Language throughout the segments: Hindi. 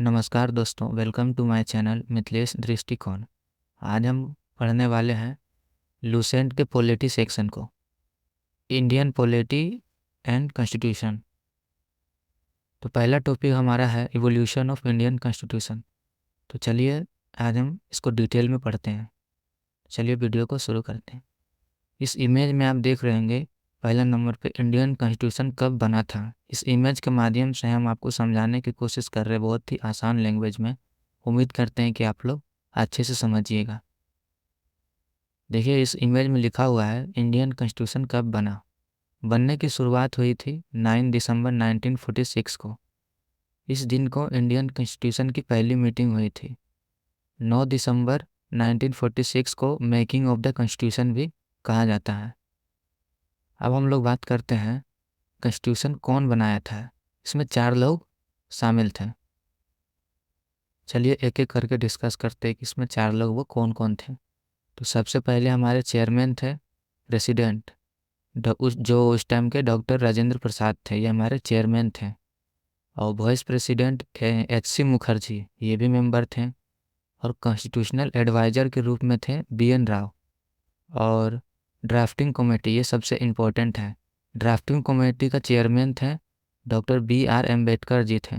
नमस्कार दोस्तों, welcome to my channel Mithilesh Drishtikon. आज हम पढ़ने वाले हैं लुसेंट के पॉलिटी सेक्शन को, इंडियन पॉलिटी एंड कॉन्स्टिट्यूशन। तो पहला टॉपिक हमारा है इवोल्यूशन ऑफ इंडियन कॉन्स्टिट्यूशन। तो चलिए आज हम इसको डिटेल में पढ़ते हैं। चलिए वीडियो को शुरू करते हैं। इस इमेज में आप देख रहे होंगे पहला नंबर पे इंडियन कॉन्स्टिट्यूशन कब बना था। इस इमेज के माध्यम से हम आपको समझाने की कोशिश कर रहे हैं बहुत ही आसान लैंग्वेज में। उम्मीद करते हैं कि आप लोग अच्छे से समझिएगा। देखिए इस इमेज में लिखा हुआ है इंडियन कॉन्स्टिट्यूशन कब बना। बनने की शुरुआत हुई थी 9 दिसंबर 1946 को। इस दिन को इंडियन कॉन्स्टिट्यूशन की पहली मीटिंग हुई थी। 9 दिसंबर 1946 को मेकिंग ऑफ द कॉन्स्टिट्यूशन भी कहा जाता है। अब हम लोग बात करते हैं कॉन्स्टिट्यूशन कौन बनाया था। इसमें 4 लोग शामिल थे। चलिए एक एक करके डिस्कस करते हैं कि इसमें 4 लोग वो कौन कौन थे। तो सबसे पहले हमारे चेयरमैन थे प्रेसिडेंट, जो उस टाइम के डॉक्टर राजेंद्र प्रसाद थे, ये हमारे चेयरमैन थे। और वाइस प्रेसिडेंट एच.सी. मुखर्जी, ये भी मेंबर थे। और कॉन्स्टिट्यूशनल एडवाइज़र के रूप में थे बी.एन. राव। और ड्राफ्टिंग कमेटी, ये सबसे इम्पोर्टेंट है। ड्राफ्टिंग कमेटी का चेयरमैन थे डॉक्टर बी.आर. अम्बेडकर जी थे,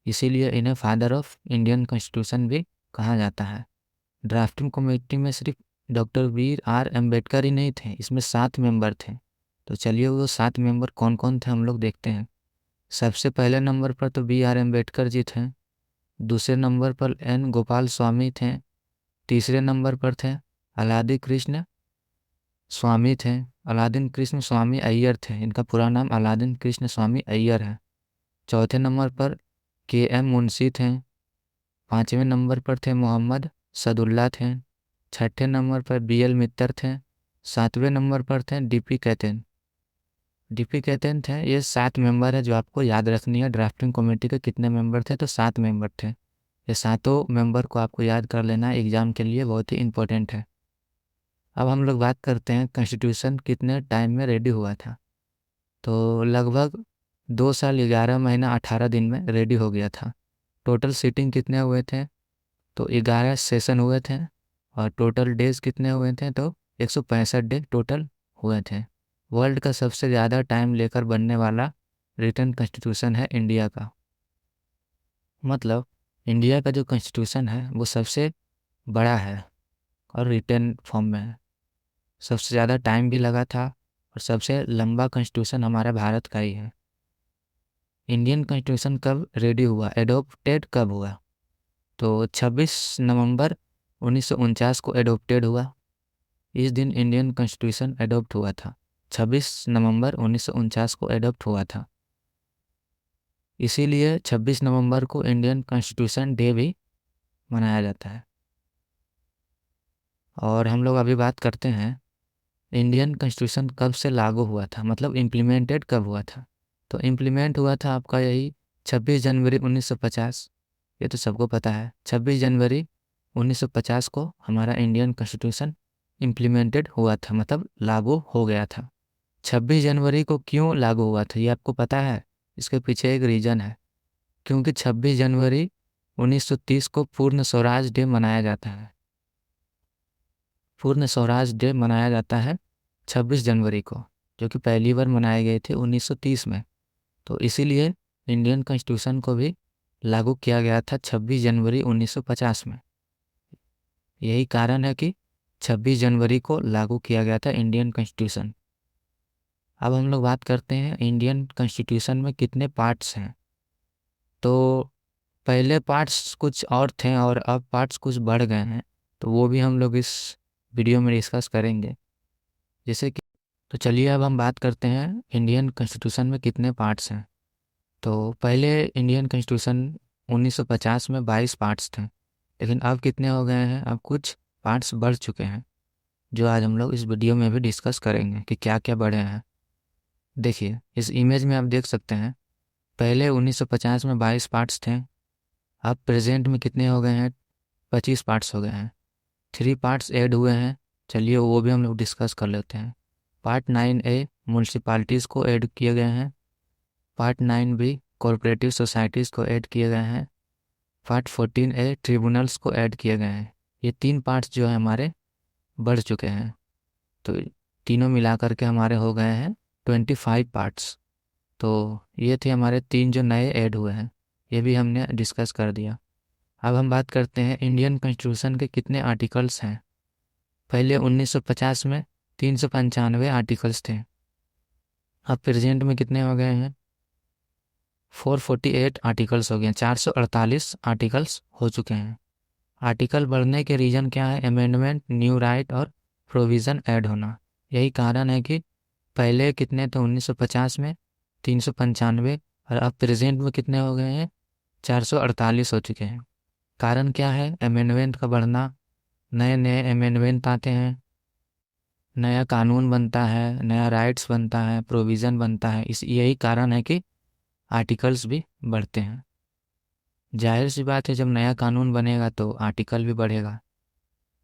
इसीलिए इन्हें फादर ऑफ इंडियन कॉन्स्टिट्यूशन भी कहा जाता है। ड्राफ्टिंग कमेटी में सिर्फ डॉक्टर बी.आर. अम्बेडकर ही नहीं थे, इसमें 7 मेंबर थे। तो चलिए वो 7 मेंबर कौन कौन थे हम लोग देखते हैं। सबसे पहले नंबर पर तो बी.आर. अम्बेडकर जी थे। दूसरे नंबर पर एन. गोपाल स्वामी थे। तीसरे नंबर पर थे अलादि कृष्ण स्वामी थे। अलादीन कृष्ण स्वामी अय्यर थे, इनका पूरा नाम अलादीन कृष्ण स्वामी अय्यर है। चौथे नंबर पर के.एम. मुंशी थे। पाँचवें नंबर पर थे मोहम्मद सदुल्ला थे। छठे नंबर पर बी.एल. मित्तर थे। सातवें नंबर पर थे डी.पी. कैथन। डी.पी. कैथन थे। ये 7 मेंबर है जो आपको याद रखनी है। ड्राफ्टिंग कमेटी के कितने मेंबर थे, तो 7 मेंबर थे। ये सातों मेंबर को आपको याद कर लेना है, एग्जाम के लिए बहुत ही इंपॉर्टेंट है। अब हम लोग बात करते हैं कॉन्स्टिट्यूशन कितने टाइम में रेडी हुआ था। तो लगभग 2 साल 11 महीना 18 दिन में रेडी हो गया था। टोटल सीटिंग कितने हुए थे, तो 11 सेशन हुए थे। और टोटल डेज कितने हुए थे, तो 165 डे टोटल हुए थे। वर्ल्ड का सबसे ज़्यादा टाइम लेकर बनने वाला रिटन कॉन्स्टिट्यूशन है इंडिया का। मतलब इंडिया का जो कॉन्स्टिट्यूशन है वो सबसे बड़ा है और रिटन फॉर्म में है। सबसे ज़्यादा टाइम भी लगा था और सबसे लंबा कॉन्स्टिट्यूशन हमारा भारत का ही है। इंडियन कॉन्स्टिट्यूशन कब रेडी हुआ, एडोप्टेड कब हुआ, तो 26 नवंबर 1949 को एडोप्टेड हुआ। इस दिन इंडियन कॉन्स्टिट्यूशन एडोप्ट हुआ था। 26 नवंबर 1949 को एडोप्ट हुआ था। इसीलिए 26 नवंबर को इंडियन कॉन्स्टिट्यूशन डे भी मनाया जाता है। और हम लोग अभी बात करते हैं इंडियन कॉन्स्टिट्यूशन कब से लागू हुआ था, मतलब इम्प्लीमेंटेड कब हुआ था। तो इम्प्लीमेंट हुआ था आपका यही 26 जनवरी 1950। ये तो सबको पता है, 26 जनवरी 1950 को हमारा इंडियन कॉन्स्टिट्यूशन इम्प्लीमेंटेड हुआ था, मतलब लागू हो गया था। 26 जनवरी को क्यों लागू हुआ था ये आपको पता है। इसके पीछे एक रीज़न है, क्योंकि 26 जनवरी 1930 को पूर्ण स्वराज डे मनाया जाता है। पूर्ण स्वराज डे मनाया जाता है 26 जनवरी को, जो कि पहली बार मनाए गए थे 1930 में। तो इसीलिए इंडियन कॉन्स्टिट्यूशन को भी लागू किया गया था 26 जनवरी 1950 में। यही कारण है कि 26 जनवरी को लागू किया गया था इंडियन कॉन्स्टिट्यूशन। अब हम लोग बात करते हैं इंडियन कॉन्स्टिट्यूशन में कितने पार्ट्स हैं। तो पहले पार्ट्स कुछ और थे और अब पार्ट्स कुछ बढ़ गए हैं, तो वो भी हम लोग इस वीडियो में डिस्कस करेंगे। जैसे कि तो चलिए अब हम बात करते हैं इंडियन कॉन्स्टिट्यूशन में कितने पार्ट्स हैं। तो पहले इंडियन कॉन्स्टिट्यूशन 1950 में 22 पार्ट्स थे, लेकिन अब कितने हो गए हैं, अब कुछ पार्ट्स बढ़ चुके हैं, जो आज हम लोग इस वीडियो में भी डिस्कस करेंगे कि क्या क्या बढ़े हैं। देखिए इस इमेज में आप देख सकते हैं पहले 1950 में 22 पार्ट्स थे, अब प्रेजेंट में कितने हो गए हैं, 25 पार्ट्स हो गए हैं। 3 पार्ट्स ऐड हुए हैं, चलिए वो भी हम लोग डिस्कस कर लेते हैं। पार्ट 9A म्यूनसिपाल्टीज़ को ऐड किए गए हैं। पार्ट 9B कॉरपोरेटिव सोसाइटीज़ को ऐड किए गए हैं। पार्ट 14A ट्रिब्यूनल्स को ऐड किए गए हैं। ये 3 पार्ट्स जो है हमारे बढ़ चुके हैं, तो तीनों मिला करके हमारे हो गए हैं 25 पार्ट्स। तो ये थे हमारे 3 जो नए ऐड हुए हैं, ये भी हमने डिस्कस कर दिया। अब हम बात करते हैं इंडियन कॉन्स्टिट्यूशन के कितने आर्टिकल्स हैं। पहले 1950 में 395 आर्टिकल्स थे। अब प्रेजेंट में कितने हो गए हैं? 448 आर्टिकल्स हो गए हैं, 448 आर्टिकल्स हो चुके हैं। आर्टिकल बढ़ने के रीज़न क्या है? अमेंडमेंट, न्यू राइट और प्रोविज़न ऐड होना। यही कारण है कि पहले कितने थे 1950 में? 395, और अब प्रेजेंट में कितने हो गए हैं? 448 हो चुके हैं। कारण क्या है? अमेंडमेंट का बढ़ना, नए नए अमेंडमेंट आते हैं, नया कानून बनता है, नया राइट्स बनता है, प्रोविज़न बनता है। इस यही कारण है कि आर्टिकल्स भी बढ़ते हैं। जाहिर सी बात है, जब नया कानून बनेगा तो आर्टिकल भी बढ़ेगा,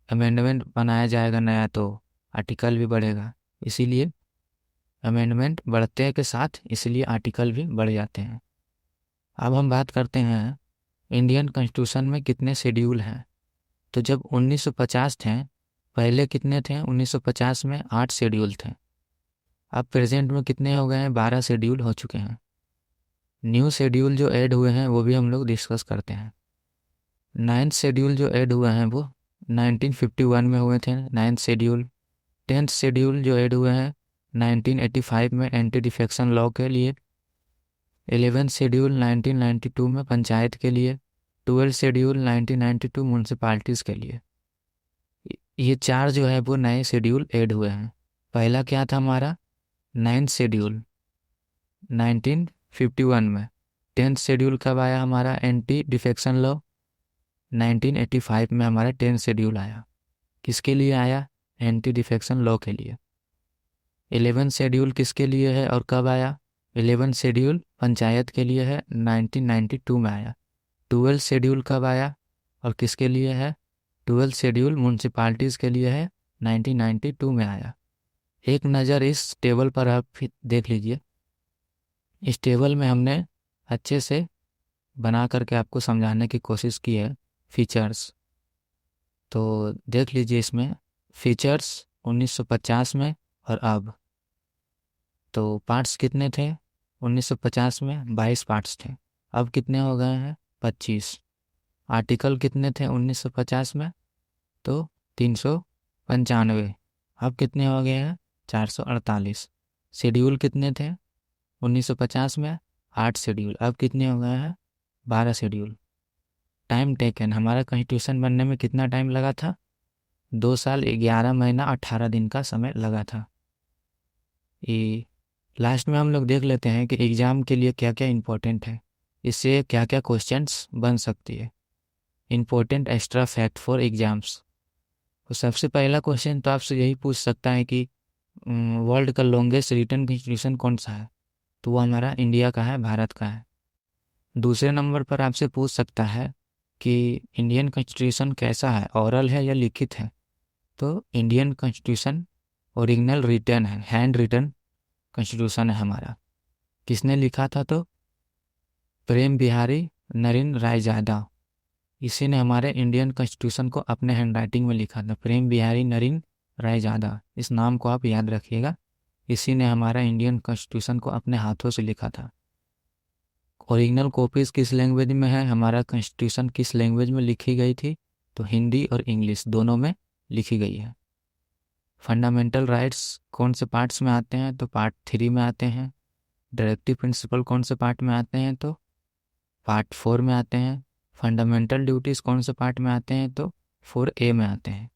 अमेंडमेंट बनाया जाएगा नया तो आर्टिकल भी बढ़ेगा। इसीलिए अमेंडमेंट बढ़ते के साथ इसलिए आर्टिकल भी बढ़ जाते हैं। अब हम बात करते हैं इंडियन कॉन्स्टिट्यूशन में कितने शेड्यूल हैं। तो जब 1950 थे, पहले कितने थे? 1950 में 8 शेड्यूल थे। अब प्रेजेंट में कितने हो गए हैं? 12 शेड्यूल हो चुके हैं। न्यू शेड्यूल जो ऐड हुए हैं वो भी हम लोग डिस्कस करते हैं। 9th शेड्यूल जो ऐड हुए हैं वो 1951 में हुए थे, 9th शेड्यूल। 10th शेड्यूल जो ऐड हुए हैं 1985 में एंटी डिफेक्शन लॉ के लिए। 11th शेड्यूल 1992 में पंचायत के लिए। 12th शेड्यूल 1992 म्यूनसिपाल्टीज़ के लिए। ये 4 जो है वो नए शेड्यूल ऐड हुए हैं। पहला क्या था हमारा? 9th शेड्यूल 1951 में। 10th शेड्यूल कब आया हमारा? एंटी डिफेक्शन लॉ 1985 में हमारा 10th शेड्यूल आया। किसके लिए आया? एंटी डिफेक्शन लॉ के लिए। 11th शेड्यूल किसके लिए है और कब आया? 11th शेड्यूल पंचायत के लिए है, 1992 में आया। 12th शेड्यूल कब आया और किसके लिए है? 12th शेड्यूल म्यूनसिपाल्टीज़ के लिए है, 1992 में आया। एक नज़र इस टेबल पर आप देख लीजिए। इस टेबल में हमने अच्छे से बना करके आपको समझाने की कोशिश की है फीचर्स। तो देख लीजिए इसमें फीचर्स 1950 में और अब। तो पार्ट्स कितने थे? 1950 में 22 पार्ट्स थे, अब कितने हो गए हैं? 25। आर्टिकल कितने थे 1950 में? तो 395, अब कितने हो गए हैं? 448। शेड्यूल कितने थे 1950 में? 8 शेड्यूल, अब कितने हो गए हैं? 12 शेड्यूल। टाइम टेकन, हमारा कॉन्स्टिट्यूशन बनने में कितना टाइम लगा था? 2 साल 11 महीना 18 दिन का समय लगा था। ये लास्ट में हम लोग देख लेते हैं कि एग्ज़ाम के लिए क्या क्या इम्पोर्टेंट है, इससे क्या क्या क्वेश्चंस बन सकती है। Important extra fact for exams. तो सबसे पहला क्वेश्चन तो आपसे यही पूछ सकता है कि वर्ल्ड का लॉन्गेस्ट रिटन कॉन्स्टिट्यूशन कौन सा है? तो वो हमारा इंडिया का है, भारत का है। दूसरे नंबर पर आपसे पूछ सकता है कि इंडियन कॉन्स्टिट्यूशन कैसा है, ओरल है या लिखित है? तो इंडियन कॉन्स्टिट्यूशन ओरिजिनल रिटन है, हैंड रिटन कॉन्स्टिट्यूशन है हमारा। किसने लिखा था? तो प्रेम बिहारी नरेंद्र रायजादा, इसी ने हमारे इंडियन कॉन्स्टिट्यूशन को अपने हैंडराइटिंग में लिखा था। प्रेम बिहारी नरेंद्र रायजादा, इस नाम को आप याद रखिएगा। इसी ने हमारा इंडियन कॉन्स्टिट्यूशन को अपने हाथों से लिखा था। ओरिजिनल कॉपीज़ किस लैंग्वेज में है? हमारा कॉन्स्टिट्यूशन किस लैंग्वेज में लिखी गई थी? तो हिंदी और इंग्लिश दोनों में लिखी गई है। फंडामेंटल राइट्स कौन से पार्ट्स में आते हैं? तो पार्ट 3 में आते हैं। डायरेक्टिव प्रिंसिपल कौन से पार्ट में आते हैं? तो पार्ट 4 में आते हैं। फंडामेंटल ड्यूटीज़ कौन से पार्ट में आते हैं? तो 4A में आते हैं।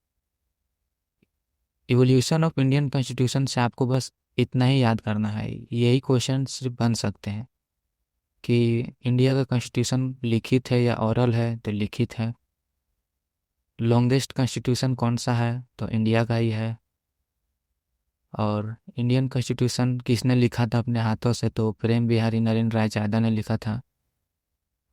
इवोल्यूशन ऑफ इंडियन कॉन्स्टिट्यूशन से आपको बस इतना ही याद करना है, यही क्वेश्चन सिर्फ बन सकते हैं कि इंडिया का कॉन्स्टिट्यूशन लिखित है या ओरल है? तो लिखित है। लॉन्गेस्ट कॉन्स्टिट्यूशन कौन सा है? तो इंडिया का ही है। और इंडियन कॉन्स्टिट्यूशन किसने लिखा था अपने हाथों से? तो प्रेम बिहारी नरेंद्र रायजादा ने लिखा था।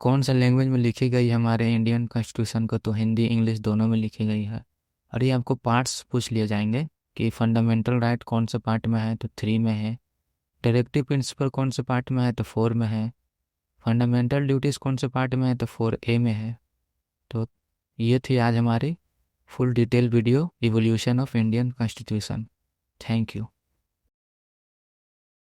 कौन सा लैंग्वेज में लिखी गई हमारे इंडियन कॉन्स्टिट्यूशन को? तो हिंदी इंग्लिश दोनों में लिखी गई है। और ये आपको पार्ट्स पूछ लिए जाएंगे कि फंडामेंटल राइट कौन से पार्ट में है? तो 3 में है। डायरेक्टिव प्रिंसिपल कौन से पार्ट में है? तो 4 में है। फंडामेंटल ड्यूटीज़ कौन से पार्ट में है, तो 4A में है। तो ये थी आज हमारी full detail video evolution of Indian constitution. Thank you.